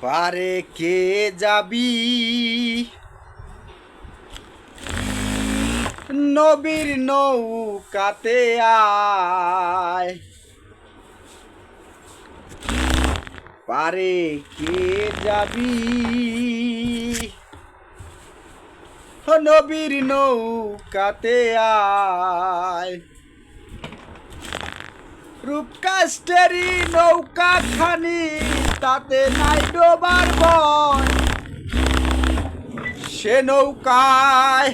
পারে কে যাবি নবীর নৌকাতে আয়, পারে কে যাবি নবীর নৌকাতে আয়। রূপকাষ্টেরি নৌকা খানি তাতে নাই ডোবার ভয়, সে নৌকায়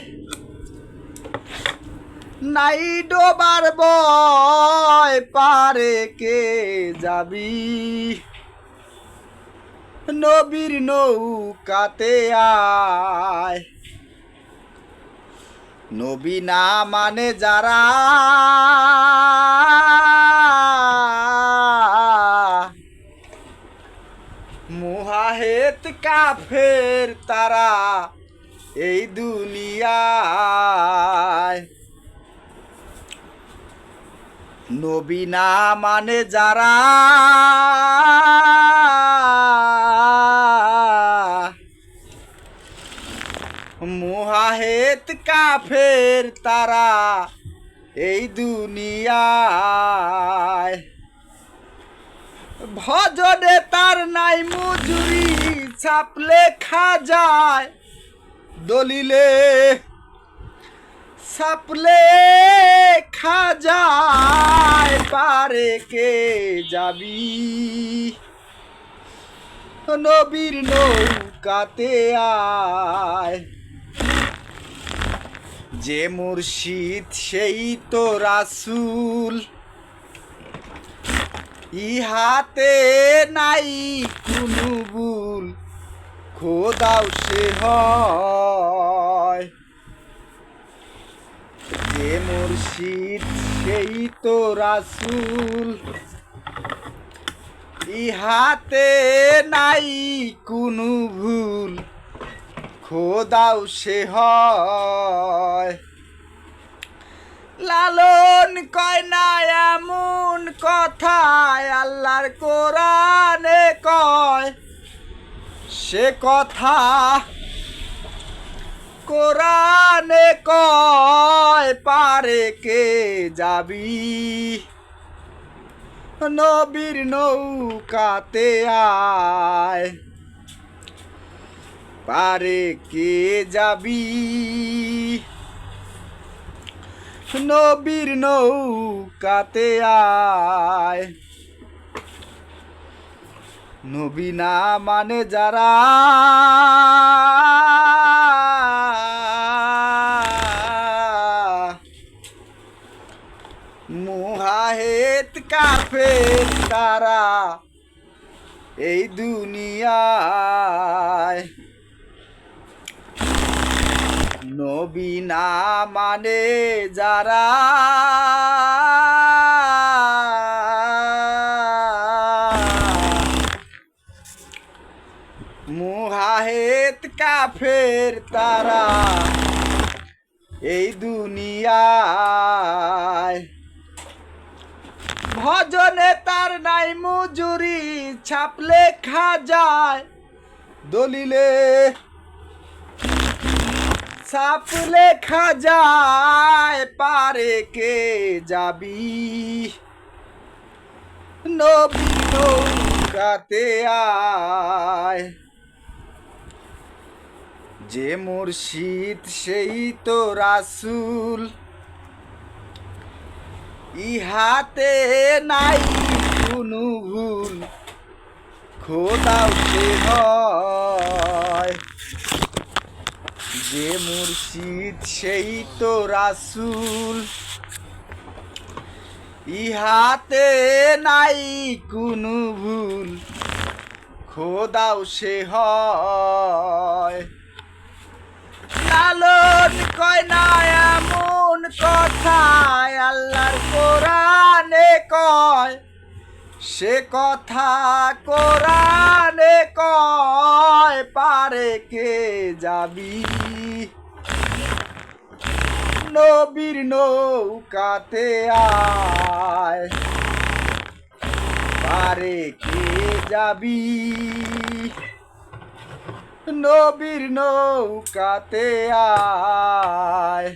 নাই ডোবার ভয়, পারে কে যাবি নবীর নৌকাতে আয়। নবী না মানে যারা মুহাহেত কাফের তারা এই দুনিয়ায়। নবী না মানে যারা মুহাহেত কাফের তারা এই দুনিয়ায়। ভজনে তার নাই মজুরি ছাপলে খা যায়, দলিলে ছাপলে খা যায়, পারে কে যাবি নবীর নৌকাতে আয়। যে মুর্শিদ সেই তো রাসূল, ইহাতে নাই কোনো ভুল, খোদাও সে হয়। যে মুর্শিদ সেই তো রাসূল, ইহাতে নাই কোনো ভুল, খোদাও সে হয়। লালন কয় না এমন কথায় আল্লাহর কোরআনে কয়, সে কথা কোরআনে কয়, পারে কে যাবি নবীর নৌকাতে আয়। পারে কে যাবি নবীর নৌকাতে আয়। নবী না মানে যারা মুহাহেত কাফের তারা এই দুনিয়ায়। নবী না মানে যারা মুহাহেত কাফের তারা এই দুনিয়ায়। ভজনে তার নাই মজুরি ছাপলে খা যায়, দলিলে ছাপলে খা যায়, পারে কে যাবি নবীর নৌকাতে আয়। যে মুর্শিদ সেই তো রাসূল, ইহাতে নাই কোনো ভুল, খোদাও সে হয়। যে মুর্শিদ সেই তো রাসূল, ইহাতে নাই কোনো ভুল, খোদাও সে হয়। লালন কয় না এমন কথায় আল্লাহর কোরআনে কয়, সে কথা কোরআনে কয়, পারে কে যাবি নবীর নৌকাতে আয়। পারে কে যাবি নবীর নৌকাতে আয়।